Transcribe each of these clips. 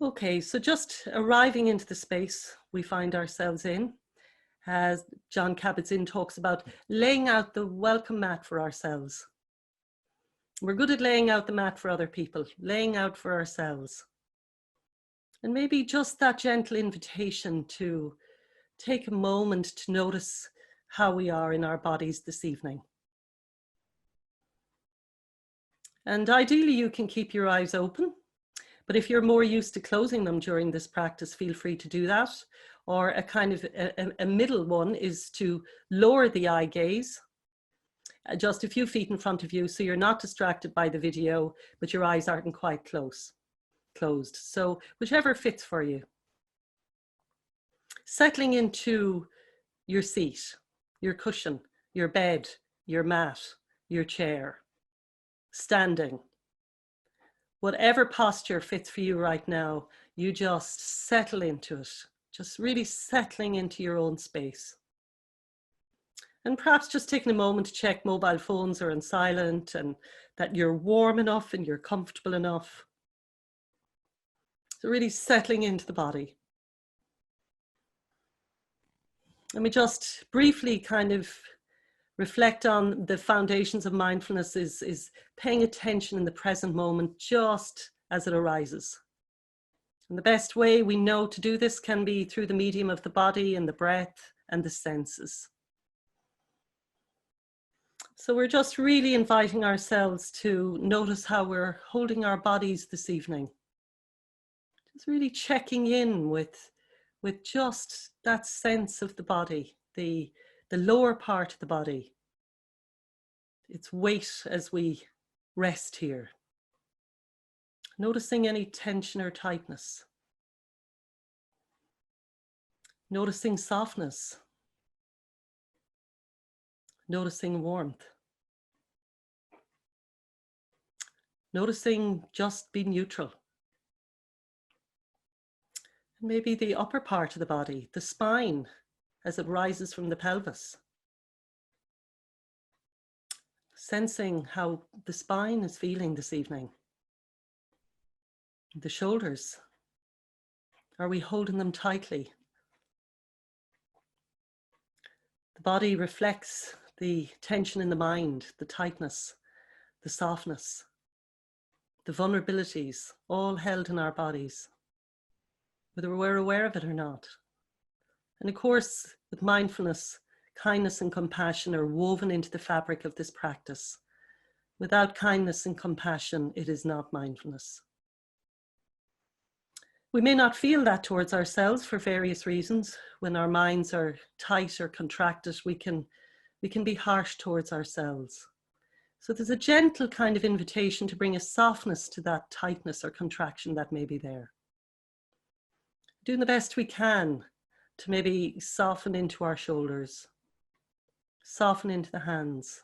Okay, so just arriving into the space we find ourselves in, as John Kabat-Zinn talks about, laying out the welcome mat for ourselves. We're good at laying out the mat for other people, laying out for ourselves. And maybe just that gentle invitation to take a moment to notice how we are in our bodies this evening. And ideally, you can keep your eyes open. But if you're more used to closing them during this practice, feel free to do that. Or a kind of a middle one is to lower the eye gaze just a few feet in front of you, so you're not distracted by the video, but your eyes aren't quite closed. So whichever fits for you. Settling into your seat, your cushion, your bed, your mat, your chair, standing. Whatever posture fits for you right now, you just settle into it, just really settling into your own space. And perhaps just taking a moment to check mobile phones are on silent and that you're warm enough and you're comfortable enough. So really settling into the body. Let me just briefly kind of reflect on the foundations of mindfulness is paying attention in the present moment just as it arises. And the best way we know to do this can be through the medium of the body and the breath and the senses. So we're just really inviting ourselves to notice how we're holding our bodies this evening. Just really checking in with just that sense of the body, the lower part of the body, its weight as we rest here. Noticing any tension or tightness. Noticing softness. Noticing warmth. Noticing just being neutral. And maybe the upper part of the body, the spine, as it rises from the pelvis. Sensing how the spine is feeling this evening. The shoulders, are we holding them tightly? The body reflects the tension in the mind, the tightness, the softness, the vulnerabilities, all held in our bodies, whether we're aware of it or not. And of course, with mindfulness, kindness and compassion are woven into the fabric of this practice. Without kindness and compassion, it is not mindfulness. We may not feel that towards ourselves for various reasons. When our minds are tight or contracted, we can be harsh towards ourselves. So there's a gentle kind of invitation to bring a softness to that tightness or contraction that may be there. Doing the best we can to maybe soften into our shoulders, soften into the hands.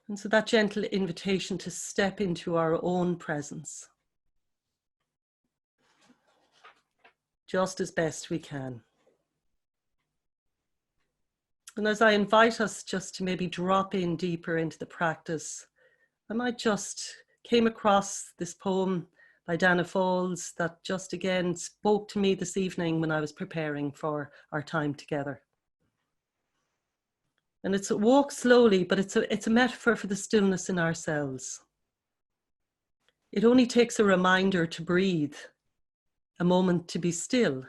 And so that gentle invitation to step into our own presence, just as best we can. And as I invite us just to maybe drop in deeper into the practice, I might just came across this poem by Dana Falls that just again spoke to me this evening when I was preparing for our time together. And it's a walk slowly, but it's a metaphor for the stillness in ourselves. It only takes a reminder to breathe, a moment to be still.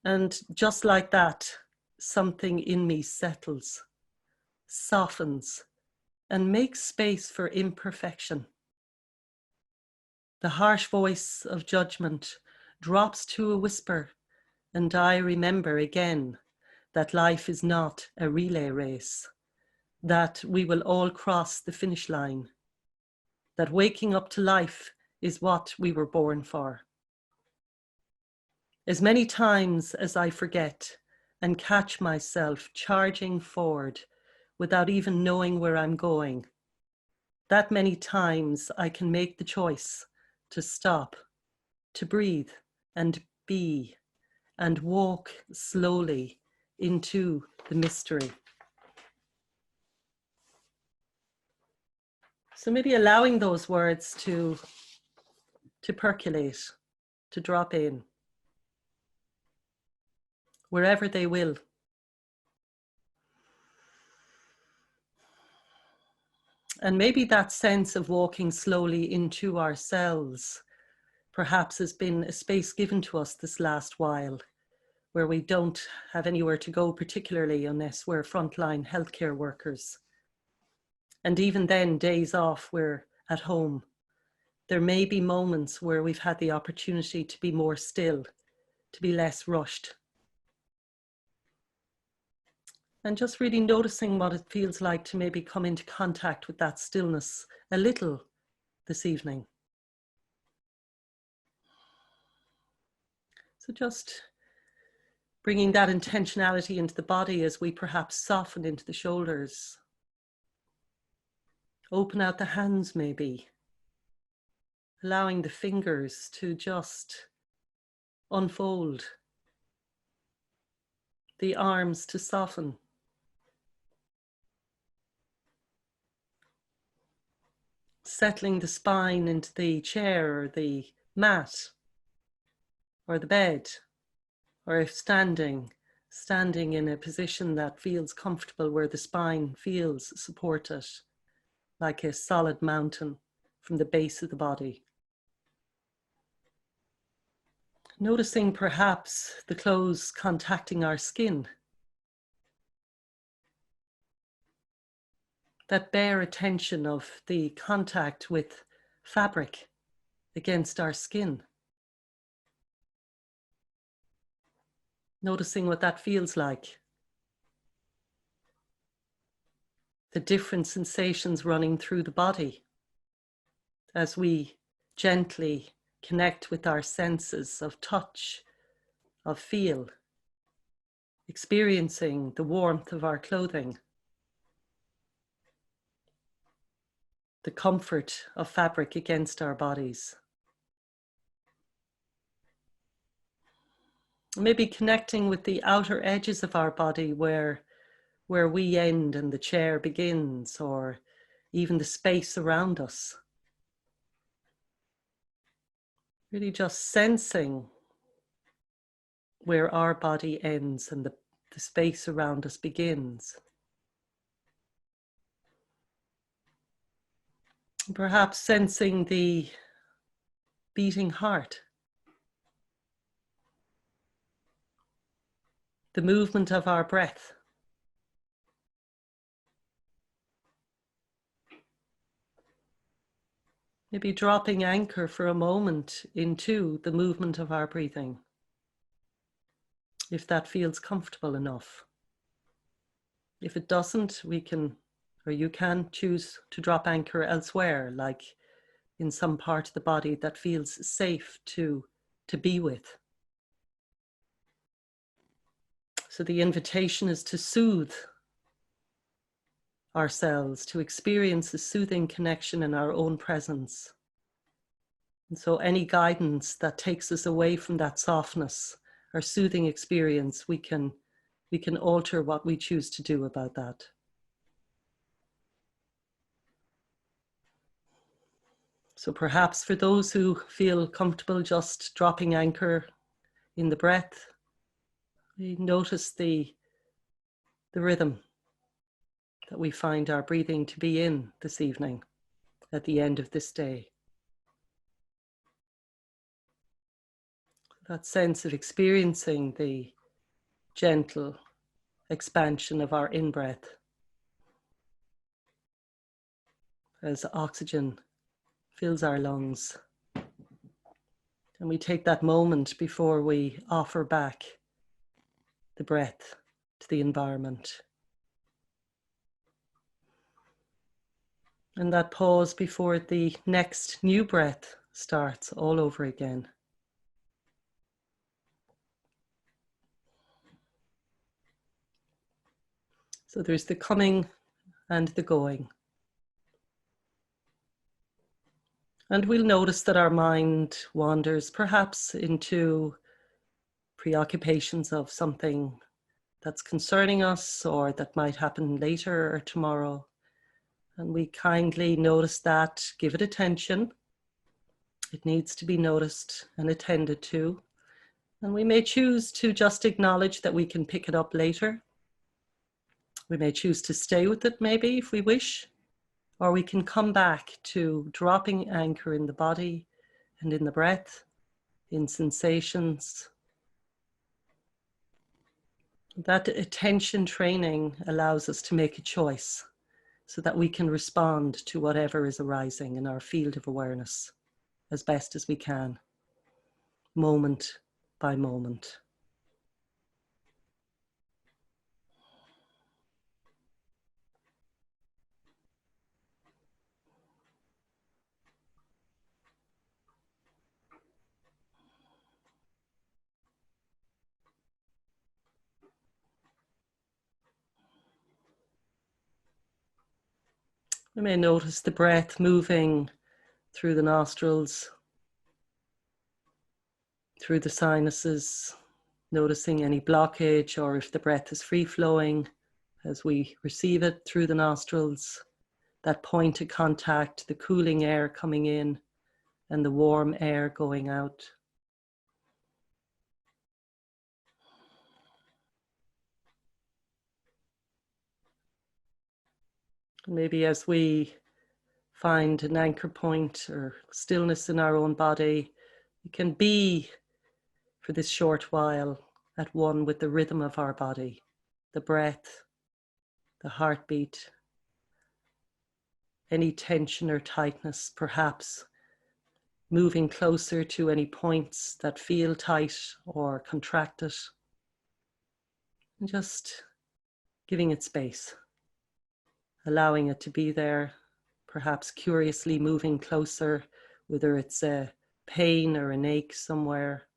And just like that, something in me settles, softens, and makes space for imperfection. The harsh voice of judgment drops to a whisper, and I remember again that life is not a relay race, that we will all cross the finish line, that waking up to life is what we were born for. As many times as I forget and catch myself charging forward without even knowing where I'm going, that many times I can make the choice to stop, to breathe and be, and walk slowly into the mystery. So maybe allowing those words to to percolate, to drop in, wherever they will. And maybe that sense of walking slowly into ourselves perhaps has been a space given to us this last while, where we don't have anywhere to go, particularly unless we're frontline healthcare workers. And even then, days off, we're at home. There may be moments where we've had the opportunity to be more still, to be less rushed. And just really noticing what it feels like to maybe come into contact with that stillness a little this evening. So just bringing that intentionality into the body as we perhaps soften into the shoulders. Open out the hands maybe. Allowing the fingers to just unfold. The arms to soften. Settling the spine into the chair or the mat or the bed, or if standing in a position that feels comfortable where the spine feels supported like a solid mountain from the base of the body. Noticing perhaps the clothes contacting our skin. That bare attention of the contact with fabric against our skin. Noticing what that feels like. The different sensations running through the body as we gently connect with our senses of touch, of feel, experiencing the warmth of our clothing, the comfort of fabric against our bodies. Maybe connecting with the outer edges of our body where we end and the chair begins, or even the space around us. Really just sensing where our body ends and the space around us begins. Perhaps sensing the beating heart, the movement of our breath. Maybe dropping anchor for a moment into the movement of our breathing, if that feels comfortable enough. If it doesn't, we can, or you can choose to drop anchor elsewhere, like in some part of the body that feels safe to be with. So the invitation is to soothe ourselves, to experience a soothing connection in our own presence. And so any guidance that takes us away from that softness or soothing experience, we can alter what we choose to do about that. So perhaps for those who feel comfortable just dropping anchor in the breath, we notice the rhythm that we find our breathing to be in this evening at the end of this day. That sense of experiencing the gentle expansion of our in-breath as oxygen fills our lungs. And we take that moment before we offer back the breath to the environment. And that pause before the next new breath starts all over again. So there's the coming and the going. And we'll notice that our mind wanders perhaps into preoccupations of something that's concerning us or that might happen later or tomorrow. And we kindly notice that, give it attention. It needs to be noticed and attended to. And we may choose to just acknowledge that we can pick it up later. We may choose to stay with it maybe if we wish, or we can come back to dropping anchor in the body and in the breath, in sensations. That attention training allows us to make a choice so that we can respond to whatever is arising in our field of awareness as best as we can, moment by moment. We may notice the breath moving through the nostrils, through the sinuses, noticing any blockage or if the breath is free-flowing as we receive it through the nostrils, that point of contact, the cooling air coming in and the warm air going out. Maybe as we find an anchor point or stillness in our own body, we can be, for this short while, at one with the rhythm of our body, the breath, the heartbeat, any tension or tightness, perhaps moving closer to any points that feel tight or contracted, and just giving it space, allowing it to be there, perhaps curiously moving closer, whether it's a pain or an ache somewhere.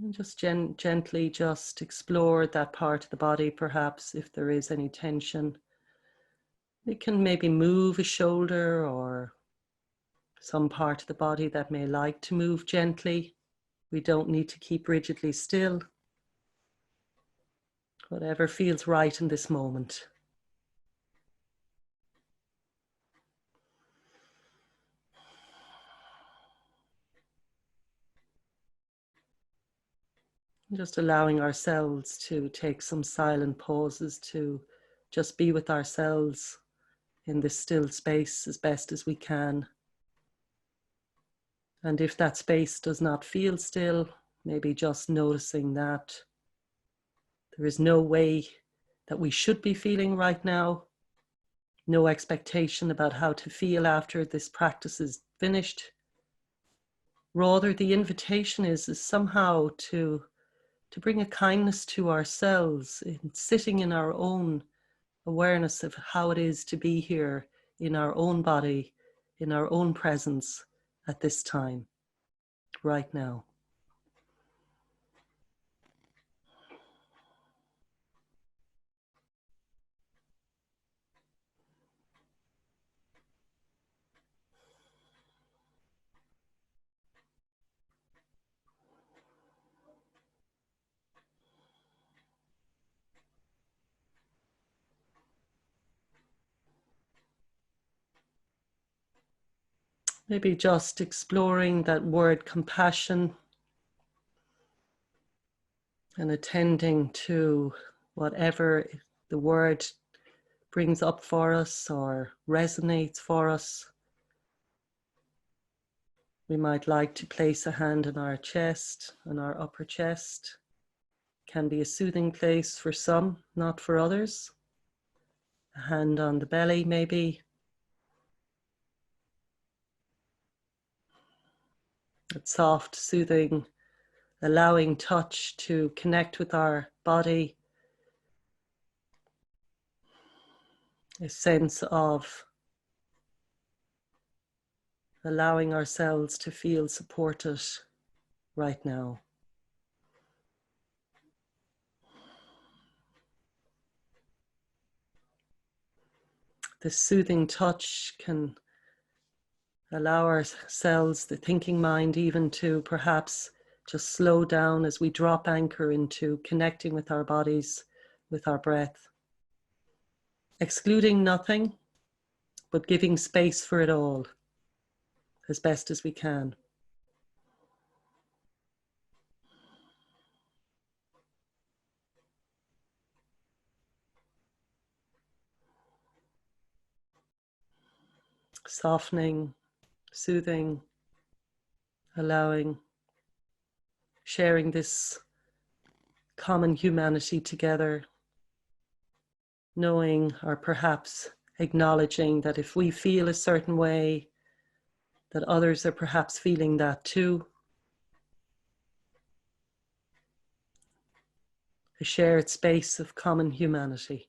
And just gently just explore that part of the body, perhaps if there is any tension. We can maybe move a shoulder or some part of the body that may like to move gently. We don't need to keep rigidly still. Whatever feels right in this moment. Just allowing ourselves to take some silent pauses to just be with ourselves in this still space as best as we can. And if that space does not feel still, maybe just noticing that there is no way that we should be feeling right now, no expectation about how to feel after this practice is finished. Rather, the invitation is somehow to bring a kindness to ourselves in sitting in our own awareness of how it is to be here in our own body, in our own presence at this time, right now. Maybe just exploring that word compassion and attending to whatever the word brings up for us or resonates for us. We might like to place a hand on our chest, on our upper chest. It can be a soothing place for some, not for others. A hand on the belly maybe. That soft, soothing, allowing touch to connect with our body. A sense of allowing ourselves to feel supported right now. This soothing touch can allow ourselves, the thinking mind, even to perhaps just slow down as we drop anchor into connecting with our bodies, with our breath. Excluding nothing, but giving space for it all. as best as we can. Softening, soothing, allowing, sharing this common humanity together, knowing or perhaps acknowledging that if we feel a certain way, that others are perhaps feeling that too. A shared space of common humanity.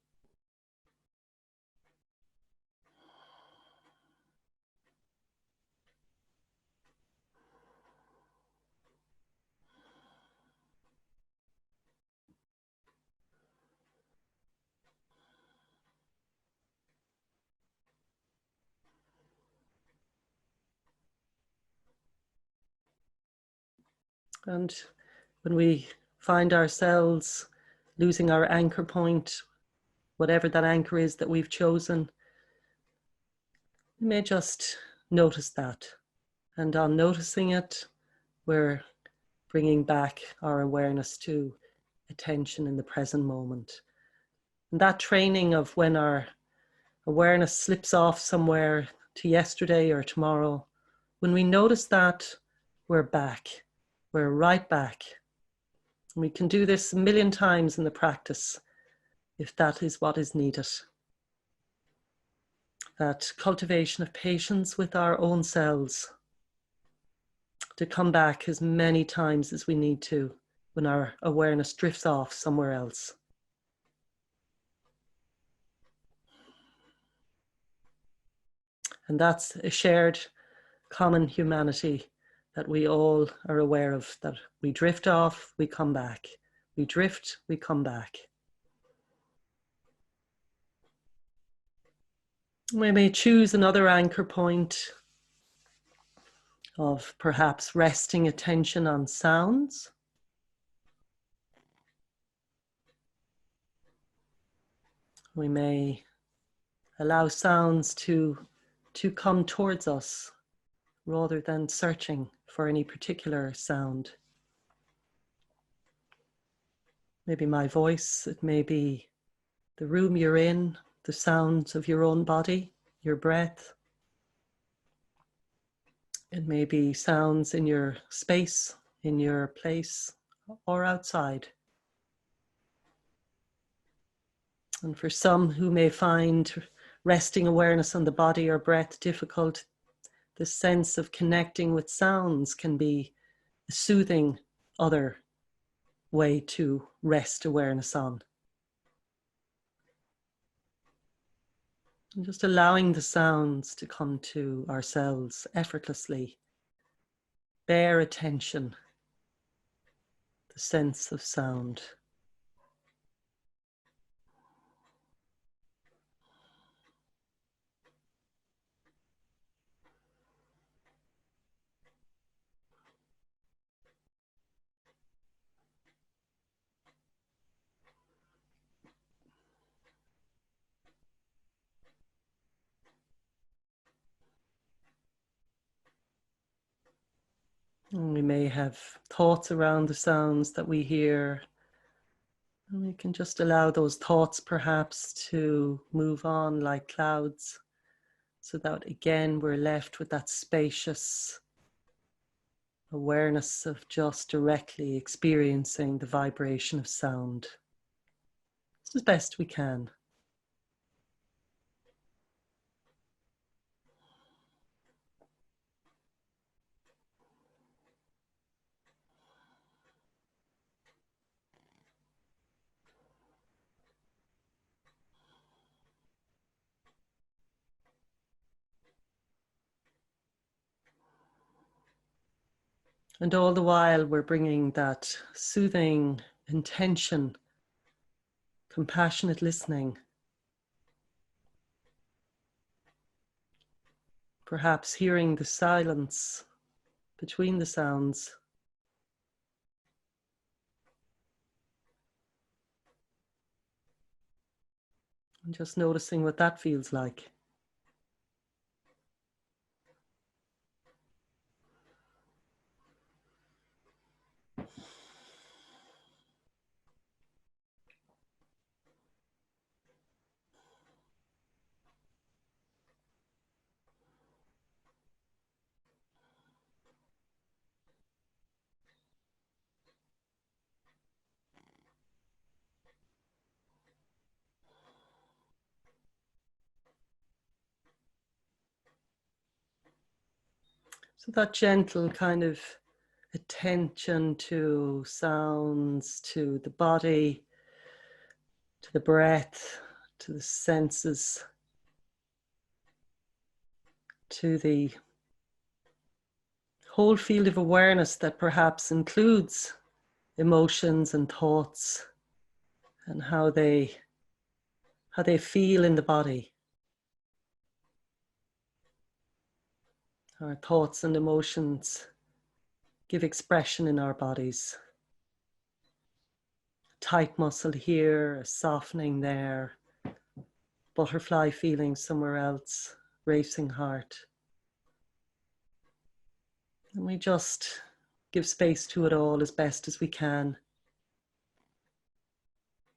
And when we find ourselves losing our anchor point, whatever that anchor is that we've chosen, we may just notice that. And on noticing it, we're bringing back our awareness to attention in the present moment. And that training of when our awareness slips off somewhere to yesterday or tomorrow, when we notice that, we're back. We're right back. And we can do this a million times in the practice if that is what is needed. That cultivation of patience with our own selves, to come back as many times as we need to when our awareness drifts off somewhere else. And that's a shared common humanity that we all are aware of, that we drift off, we come back. We drift, we come back. We may choose another anchor point of perhaps resting attention on sounds. We may allow sounds to come towards us rather than searching for any particular sound. Maybe my voice, it may be the room you're in, the sounds of your own body, your breath. It may be sounds in your space, in your place, or outside. And for some who may find resting awareness on the body or breath difficult, the sense of connecting with sounds can be a soothing other way to rest awareness on. And just allowing the sounds to come to ourselves effortlessly. Bare attention, the sense of sound. And we may have thoughts around the sounds that we hear. And we can just allow those thoughts perhaps to move on like clouds, so that again we're left with that spacious awareness of just directly experiencing the vibration of sound as best we can. And all the while we're bringing that soothing intention, compassionate listening, perhaps hearing the silence between the sounds. And just noticing what that feels like. So that gentle kind of attention to sounds, to the body, to the breath, to the senses, to the whole field of awareness that perhaps includes emotions and thoughts and how they feel in the body. Our thoughts and emotions give expression in our bodies. Tight muscle here, a softening there, butterfly feeling somewhere else, racing heart. And we just give space to it all as best as we can.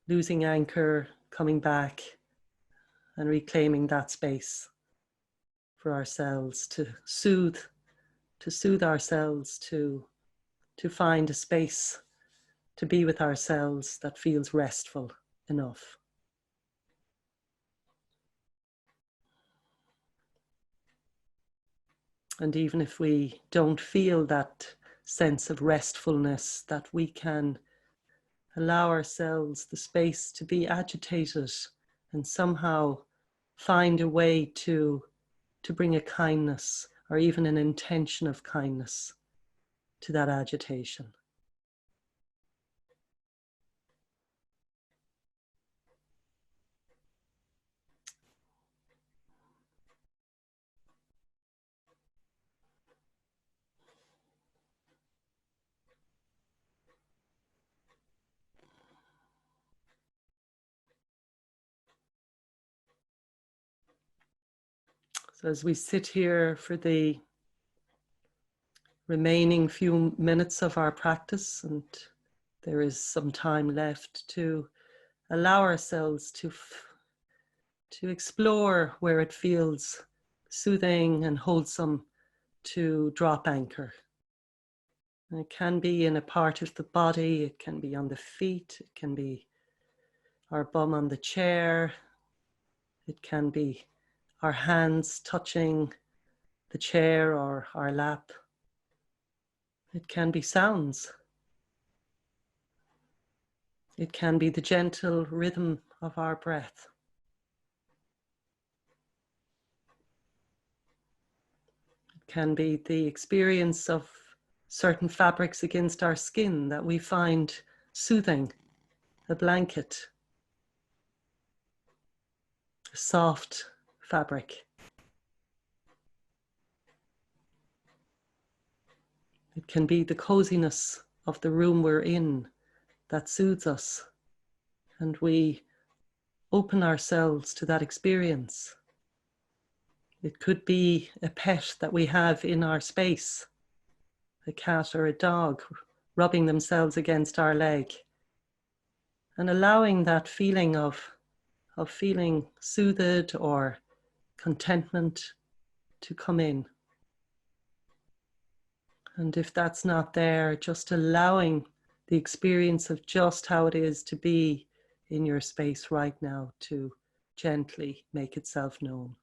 Losing anchor, coming back and reclaiming that space for ourselves to soothe ourselves, to find a space to be with ourselves that feels restful enough. And even if we don't feel that sense of restfulness, that we can allow ourselves the space to be agitated and somehow find a way to bring a kindness or even an intention of kindness to that agitation. So as we sit here for the remaining few minutes of our practice, and there is some time left, to allow ourselves to explore where it feels soothing and wholesome to drop anchor. And it can be in a part of the body, it can be on the feet, it can be our bum on the chair, it can be our hands touching the chair or our lap. It can be sounds. It can be the gentle rhythm of our breath. It can be the experience of certain fabrics against our skin that we find soothing, a blanket, a soft fabric. It can be the coziness of the room we're in that soothes us, and we open ourselves to that experience. It could be a pet that we have in our space, a cat or a dog rubbing themselves against our leg, and allowing that feeling of feeling soothed or contentment to come in. And if that's not there, just allowing the experience of just how it is to be in your space right now to gently make itself known.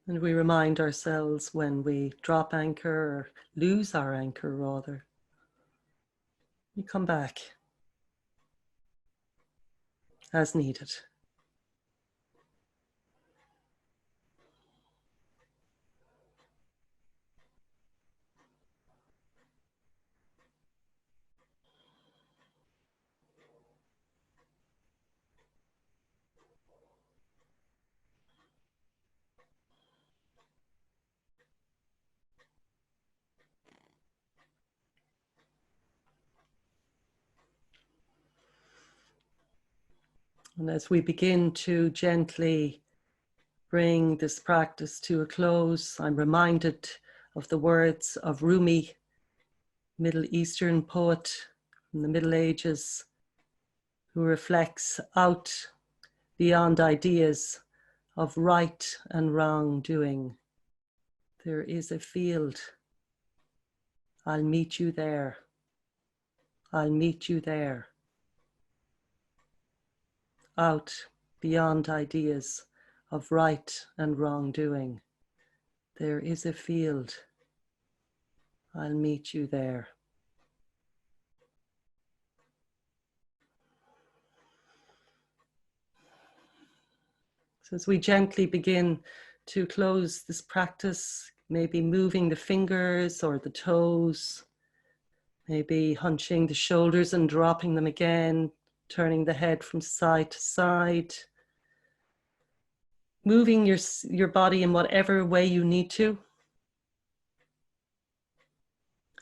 And we remind ourselves when we drop anchor or lose our anchor rather, we come back as needed. And as we begin to gently bring this practice to a close, I'm reminded of the words of Rumi, Middle Eastern poet from the Middle Ages, who reflects out beyond ideas of right and wrong doing. There is a field. I'll meet you there. I'll meet you there. Out beyond ideas of right and wrong doing. There is a field. I'll meet you there. So as we gently begin to close this practice, maybe moving the fingers or the toes, maybe hunching the shoulders and dropping them again, turning the head from side to side, moving your body in whatever way you need to,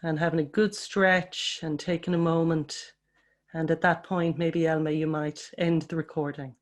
and having a good stretch and taking a moment. And at that point, maybe Elma, you might end the recording.